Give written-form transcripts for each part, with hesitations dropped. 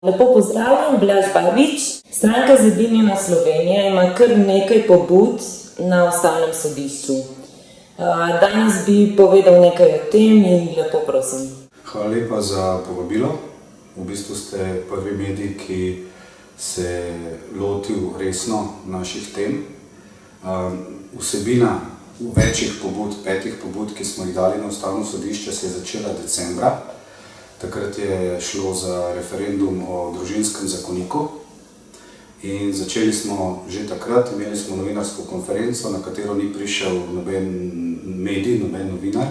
Lepo pozdravljam, Blaž Babič. Stranka Zedinjena Slovenija ima kar nekaj pobud na Ustavnem sodišču. Danes bi povedal nekaj o tem in lepo prosim. Hvala lepa za povabilo. V bistvu ste prvi medij, ki se lotil resno naših tem. Vsebina večjih pobud, 5 pobud, ki smo jih dali na Ustavno sodišče, se je začela decembra. Takrat je šlo za referendum o družinskem zakoniku in začeli smo že takrat, imeli smo novinarsko konferenco, na katero ni prišel noben medij, noben novinar,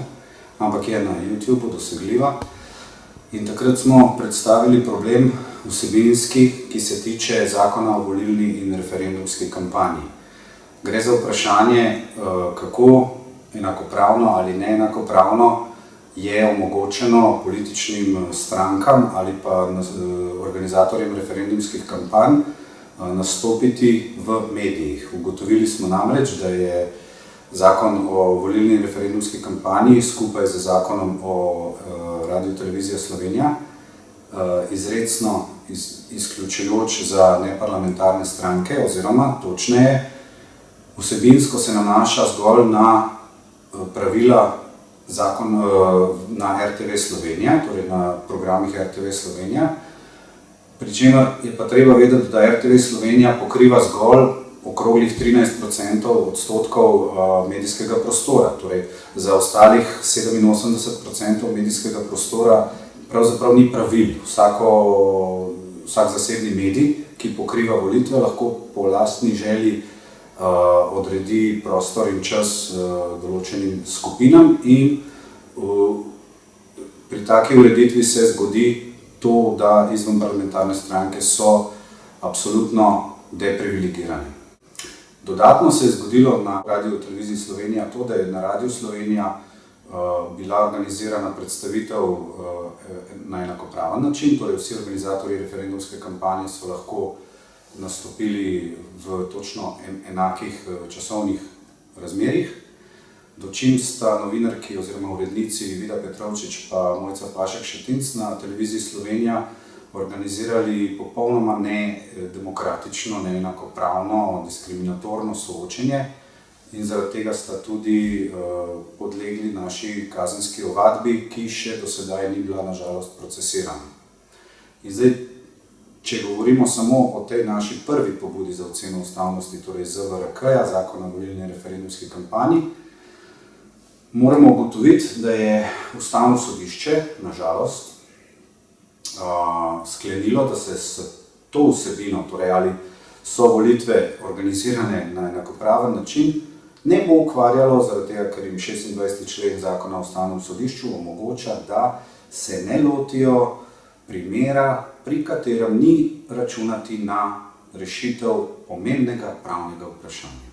ampak je na YouTubeu dosegljiva. In takrat smo predstavili problem vsebinski, ki se tiče zakona o volilni in referendumski kampanji. Gre za vprašanje, kako enakopravno ali neenakopravno je omogočeno političnim strankam ali pa organizatorjem referendumskih kampanj nastopiti v medijih. Ugotovili smo namreč, da je zakon o volilni in referendumski kampanji skupaj z zakonom o Radiotelevizija Slovenija izrecno izključujoč za neparlamentarne stranke, oziroma točneje, vsebinsko se nanaša zgolj na pravila zakon na RTV Slovenija, torej na programih RTV Slovenija, pri čemer je pa treba vedeti, da RTV Slovenija pokriva zgolj okroglih 13% medijskega prostora, torej za ostalih 87% medijskega prostora pravzaprav ni pravil. Vsak zasebni medij, ki pokriva volitve, lahko po lastni želji odredi prostor in čas določenim skupinam in pri taki ureditvi se zgodi to, da izvenparlamentarne stranke so absolutno deprivilegirane. Dodatno se je zgodilo na Radioteleviziji Slovenija to, da je na Radiu Slovenija bila organizirana predstavitev na enakopraven način, torej vsi organizatorji referendumske kampanje so lahko nastopili v točno enakih časovnih razmerjih, dočim sta novinarki oziroma urednici Vida Petrovčič pa Mojca Pašek Šetinc na Televiziji Slovenija organizirali popolnoma nedemokratično, neenakopravno, diskriminatorno soočenje in zaradi tega sta tudi podlegli naši kazenski ovadbi, ki še do sedaj ni bila na žalost procesirana. In zdaj, če govorimo samo o tej naši prvi pobudi za oceno ustavnosti, torej ZVRK-ja, zakona o volilni in referendumski kampanji, moramo ugotoviti, da je Ustavno sodišče, na žalost, sklenilo, da se s to vsebino, torej ali so volitve organizirane na enakopraven način, ne bo ukvarjalo, zaradi tega, ker jim 26. člen zakona o Ustavnem sodišču omogoča, da se ne lotijo primera, pri katerem ni računati na rešitev pomembnega pravnega vprašanja.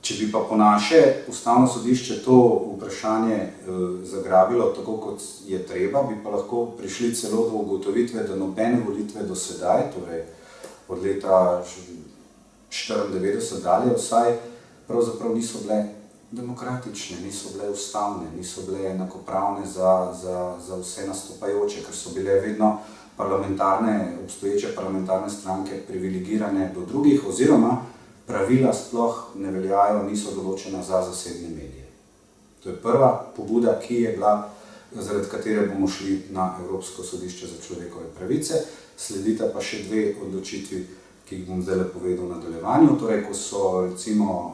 Če bi pa po naše Ustavno sodišče to vprašanje zagrabilo tako, kot je treba, bi pa lahko prišli celo do ugotovitve, da nobene volitve do sedaj, torej od leta 1994 dalje vsaj, pravzaprav niso bile demokratične, niso bile ustavne, niso bile enakopravne za vse nastopajoče, ker so bile vedno obstoječe parlamentarne stranke privilegirane do drugih, oziroma pravila sploh ne veljajo, niso določena za zasebne medije. To je prva pobuda, ki je bila, zaradi katere bomo šli na Evropsko sodišče za človekove pravice. Sledita pa še 2 odločitvi, ki jih bom zdaj povedal v nadaljevanju. Torej, ko so recimo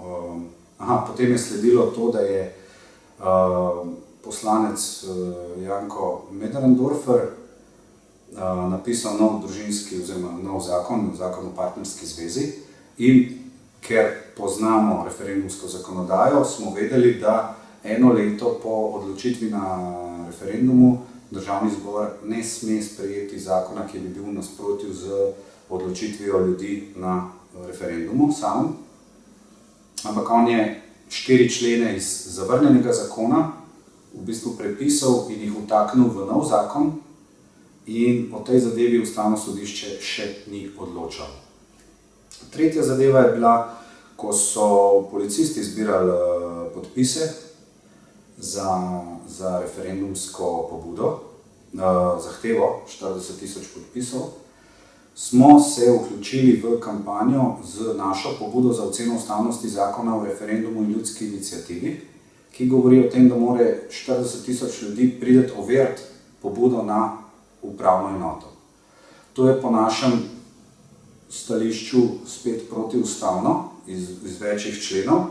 potem je sledilo to, da je poslanec Janko Möderndorfer napisal nov družinski oziroma nov zakon o partnerski zvezi in ker poznamo referendumsko zakonodajo, smo vedeli, da 1 leto po odločitvi na referendumu Državni zbor ne sme sprejeti zakona, ki bi bil v nasprotju z odločitvijo ljudi na referendumu samem. Ampak on je 4 člene iz zavrnjenega zakona v bistvu prepisal in jih vtaknil v nov zakon in o tej zadevi Ustavno sodišče še ni odločalo. Tretja zadeva je bila, ko so policisti zbirali podpise za referendumsko pobudo zahtevo 40 tisoč podpisov, smo se vključili v kampanjo z našo pobudo za oceno ustavnosti zakona o referendumu in ljudski iniciativi, ki govori o tem, da mora 40 tisoč ljudi priti overiti pobudo na upravno enoto. To je po našem stališču spet protiustavno iz večjih členov,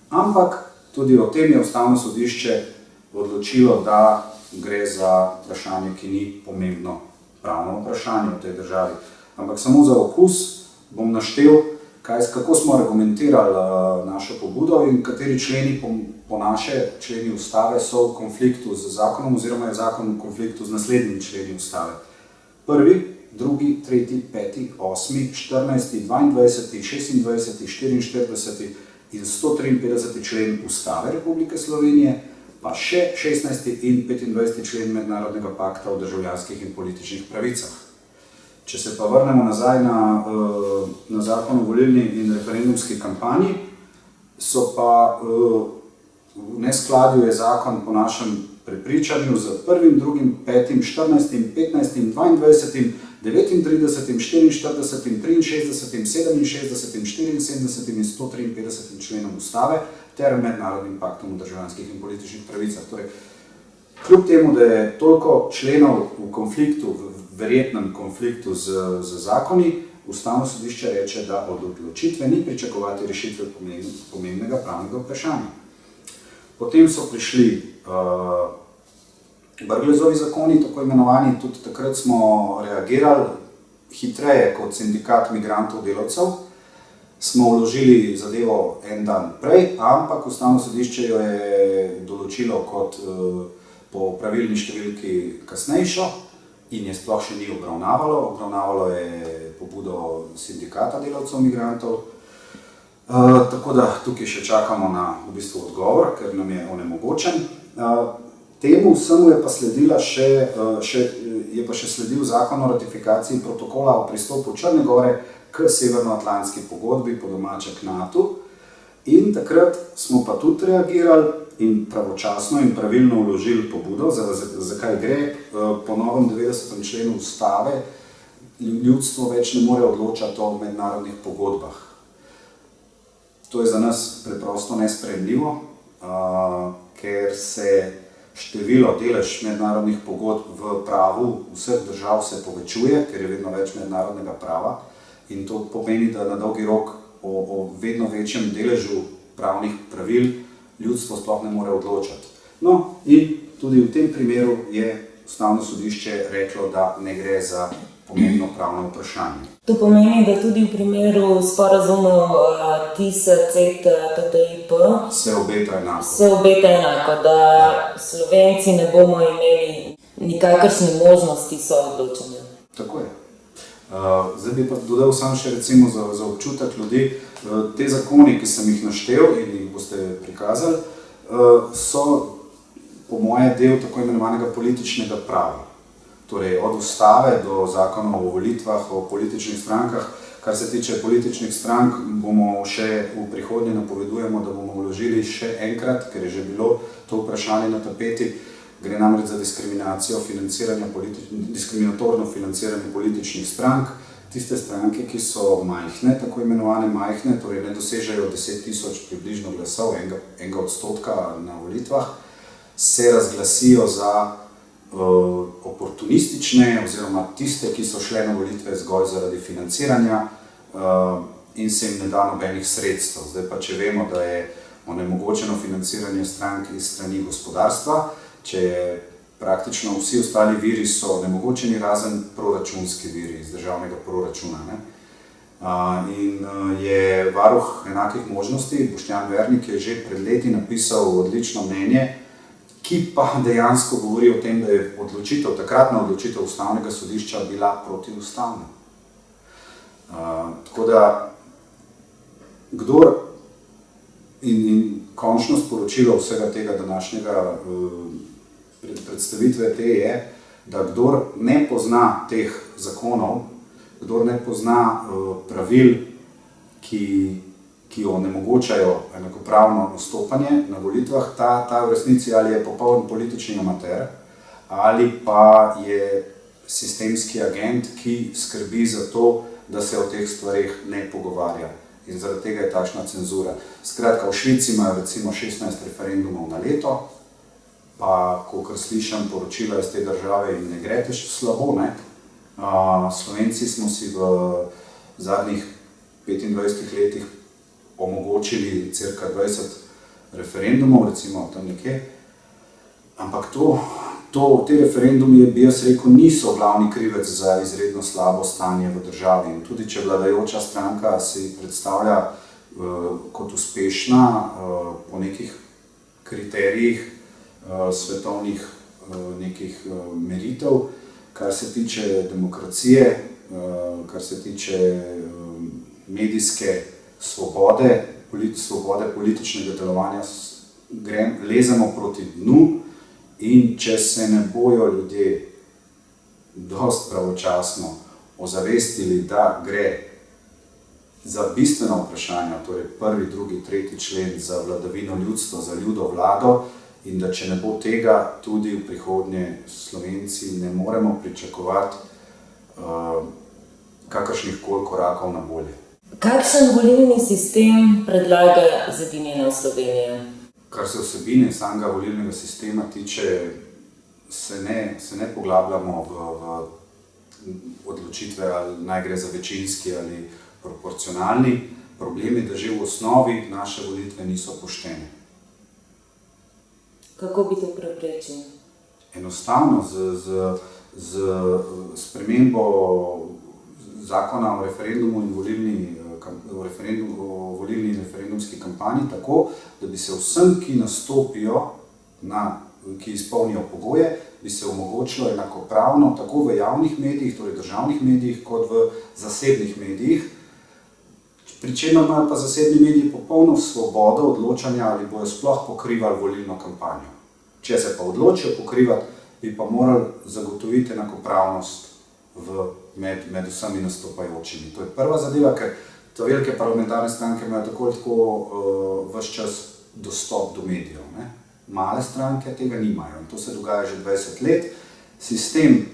ampak tudi o tem je ustavno sodišče odločilo, da gre za vprašanje, ki ni pomembno pravno vprašanje v tej državi. Ampak samo za okus bom naštel, kako smo argumentirali našo pobudo in kateri členi po naše členi ustave so v konfliktu z zakonom oziroma je zakon v konfliktu z naslednjimi členi ustave. 1., 2., 3., 5., 8., 14., 22., 26., 44. in 153. člen Ustave Republike Slovenije, pa še 16. in 25. člen Mednarodnega pakta o državljanskih in političnih pravicah. Če se pa vrnemo nazaj na zakon o volilni in referendumski kampanji, so pa v neskladju je zakon po našem prepričanju z 1., 2., 5., 14., 15., 22., 39., 44., 63., 67., 74. in 153. členom Ustave ter Mednarodnim paktom o državljanskih in političnih pravicah. Torej, kljub temu, da je toliko členov v konfliktu, v verjetnem konfliktu z zakoni, Ustavno sodišče reče, da od odločitve ni pričakovati rešitve pomembnega pravnega vprašanja. Potem so prišli Brglezovi zakoni, tako imenovani, tudi takrat smo reagirali hitreje kot sindikat migrantov delavcev. Smo vložili zadevo en dan prej, ampak Ustavno sodišče jo je določilo kot po pravilni številki kasnejšo in je sploh še ni obravnavalo. Obravnavalo je pobudo sindikata delavcev migrantov. Tako da tukaj še čakamo na v bistvu odgovor, ker nam je onemogočen. Temu vsemu je pa sledil zakon o ratifikaciji protokola o pristopu Črne Gore k Severnoatlantski pogodbi, po domače k NATO. In takrat smo pa tudi reagirali in pravočasno in pravilno vložili pobudo, zakaj gre. Po novem 90. členu Ustave ljudstvo več ne more odločati o mednarodnih pogodbah. To je za nas preprosto nesprejemljivo, ker se število, delež mednarodnih pogodb v pravu vseh držav se povečuje, ker je vedno več mednarodnega prava in to pomeni, da na dolgi rok o vedno večjem deležu pravnih pravil ljudstvo sploh ne more odločati. No, in tudi v tem primeru je Ustavno sodišče reklo, da ne gre za pomembno pravno vprašanje. To pomeni, da tudi v primeru sporazumov TISA-CETA-TTIP se obeta enako, da Slovenci ne bomo imeli nikakršne možnosti soodločanja. Tako je. Zdaj bi pa dodal samo še recimo za občutek ljudi. Te zakoni, ki sem jih naštel in jih boste prikazali, so po moje del tako imenovanega političnega prava. Torej od ustave do zakonov o volitvah, o političnih strankah. Kar se tiče političnih strank, bomo še v prihodnje napovedujemo, da bomo vložili še enkrat, ker je že bilo to vprašanje na tapeti. Gre namreč za diskriminatorno financiranje političnih strank. Tiste stranke, ki so majhne, tako imenovane majhne, torej ne dosežejo 10 tisoč približno glasov, enega odstotka na volitvah, se razglasijo za oportunistične oziroma tiste, ki so šle na volitve zgolj zaradi financiranja in se jim ne da nobenih sredstev. Zdaj pa, če vemo, da je onemogočeno financiranje strank iz strani gospodarstva, če praktično vsi ostali viri so onemogočeni, razen proračunski viri iz državnega proračuna. In je varuh enakih možnosti, Boštjan Vernik, je že pred leti napisal odlično mnenje, ki pa dejansko govori o tem, da je takratna odločitev Ustavnega sodišča bila protiustavna. Tako da, in končno sporočilo vsega tega današnjega predstavitve te je, da kdor ne pozna teh zakonov, kdor ne pozna pravil, ki onemogočajo enakopravno nastopanje na volitvah, ta v resnici ali je popoln politični amater, ali pa je sistemski agent, ki skrbi za to, da se o teh stvarih ne pogovarja. In zaradi tega je takšna cenzura. Skratka, v Švici imajo recimo 16 referendumov na leto, pa kolikor slišam poročila iz te države in ne gre še slabo, ne? Slovenci smo si v zadnjih 25 letih omogočili cirka 20 referendumov, recimo tam nekje, ampak te referendumi, bi jaz rekel, niso glavni krivec za izredno slabo stanje v državi. In tudi če vladajoča stranka si predstavlja kot uspešna po nekih kriterijih svetovnih nekih meritev, kar se tiče demokracije, kar se tiče medijske svobode političnega delovanja, lezemo proti dnu. In če se ne bojo ljudje dosti pravočasno ozavestili, da gre za bistvena vprašanja, torej 1., 2., 3. člen za vladavino ljudstva, za ljudo vlado, in da če ne bo tega, tudi v prihodnje Slovenci ne moremo pričakovati kakršnihkoli korakov na bolje. Kakšen volilni sistem predlaga Zedinjena Slovenija? Kar se vsebine samega volilnega sistema tiče, se ne poglabljamo v odločitve, ali naj gre za večinski ali proporcionalni. Problem je, da že v osnovi naše volitve niso poštene. Kako bi to preprečil? Enostavno z spremembo zakona o referendumu in volilni in referendumski kampanji tako, da bi se vsem, ki nastopijo, ki izpolnijo pogoje, bi se omogočilo enakopravno tako v javnih medijih, torej državnih medijih, kot v zasebnih medijih. Pri čemer imajo pa zasebni mediji popolno svobodo odločanja, ali bojo sploh pokrivali volilno kampanjo. Če se pa odločijo pokrivati, bi pa morali zagotoviti enakopravnost med vsemi nastopajočimi. To je prva zadeva, ker te velike parlamentarne stranke imajo tako ves čas dostop do medijev, ne? Male stranke tega nimajo in to se dogaja že 20 let. Sistem,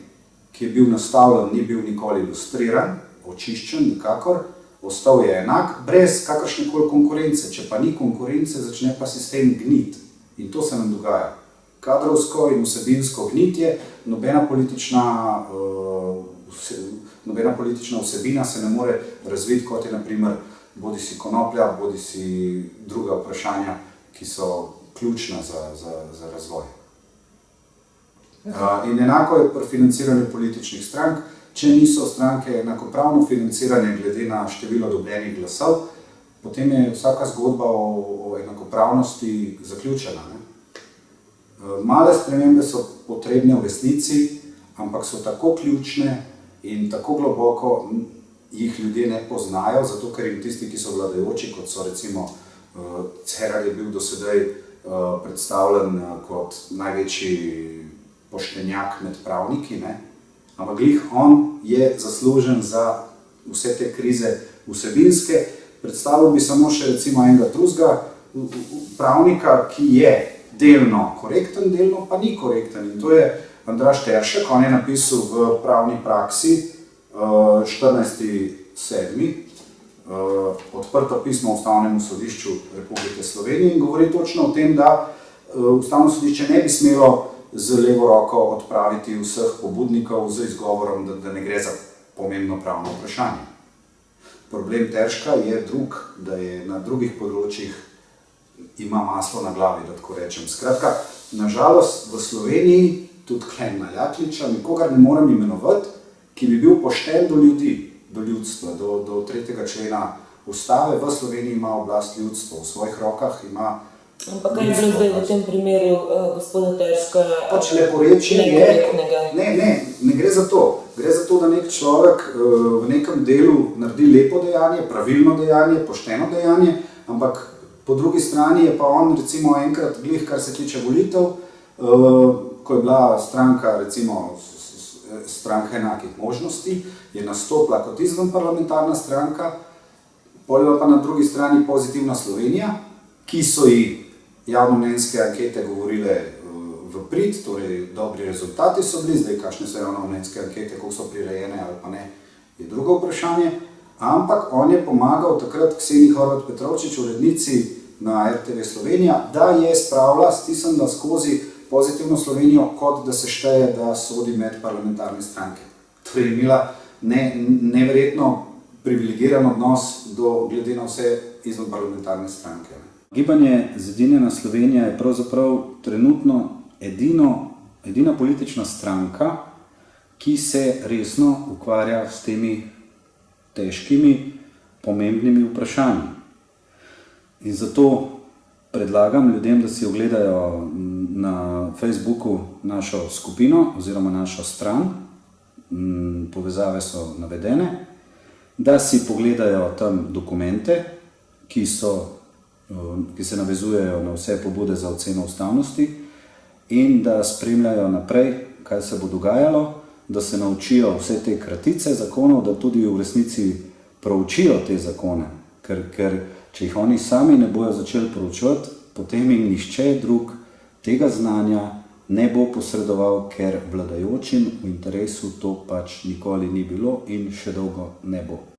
ki je bil nastavljen, ni bil nikoli ilustriran, očiščen nikakor, ostal je enak, brez kakršnekoli konkurence. Če pa ni konkurence, začne pa sistem gniti. In to se nam dogaja. Kadrovsko in vsebinsko gnitje, nobena politična vsebina se ne more razviti, kot je na primer bodisi konoplja, bodisi druga vprašanja, ki so ključna za razvoj. In enako je pri financiranju političnih strank. Če niso stranke enakopravno financirane glede na število dobljenih glasov, potem je vsaka zgodba o enakopravnosti zaključena, ne? Male spremembe so potrebne v resnici, ampak so tako ključne in tako globoko jih ljudje ne poznajo, zato ker jim tisti, ki so vladajoči, kot so recimo Cerar je bil do sedaj predstavljen kot največji poštenjak med pravniki, ne? Ampak glih on je zaslužen za vse te krize vsebinske. Predstavil bi samo še recimo enega drugega pravnika, ki je delno korekten, delno pa ni korekten. In to je Andraž Teršek. On je napisal v pravni praksi 14.7. Odprto pismo Ustavnemu sodišču Republike Slovenije in govori točno o tem, da Ustavno sodišče ne bi smelo z levo roko odpraviti vseh pobudnikov z izgovorom, da ne gre za pomembno pravno vprašanje. Problem Terška je drug, da je na drugih področjih ima maslo na glavi, da tako rečem. Skratka, nažalost v Sloveniji, tudi Klemna Jakliča, nikogar ne morem imenovati, ki bi bil pošten do ljudi, do ljudstva, do 3. člena Ustave. V Sloveniji ima oblast ljudstvo, v svojih rokah ima. Ampak kaj je bilo zdaj v tem primeru gospoda Terška pač leporečje nekorektnega? Ne gre za to. Gre za to, da nek človek v nekem delu naredi lepo dejanje, pravilno dejanje, pošteno dejanje, ampak po drugi strani je pa on recimo enkrat glih, kar se tiče volitev, ko je bila stranka, recimo stranka enakih možnosti, je nastopila kot izvenparlamentarna stranka, potem pa na drugi strani Pozitivna Slovenija, ki so ji javnomnenjske ankete govorile v prid, torej dobri rezultati so bili, zdaj kakšne so javnomnenjske ankete, koliko so prirejene ali pa ne, je drugo vprašanje, ampak on je pomagal takrat Kseniji Horvat Petrovčič, urednici na RTV Slovenija, da je spravila, stisnila skozi Pozitivno Slovenijo, kot da se šteje, da sodi med parlamentarne stranke. Torej je imela neverjetno privilegiran odnos glede na vse izven parlamentarne stranke. Gibanje Zedinjena Slovenija je pravzaprav trenutno edina politična stranka, ki se resno ukvarja s temi težkimi, pomembnimi vprašanji. In zato predlagam ljudem, da si ogledajo na Facebooku našo skupino oziroma našo stran, povezave so navedene, da si pogledajo tam dokumente, ki se navezujejo na vse pobude za oceno ustavnosti in da spremljajo naprej, kaj se bo dogajalo, da se naučijo vse te kratice zakonov, da tudi v resnici proučijo te zakone, ker če jih oni sami ne bojo začeli proučevati, potem jim nihče drug tega znanja ne bo posredoval, ker vladajočim v interesu to pač nikoli ni bilo in še dolgo ne bo.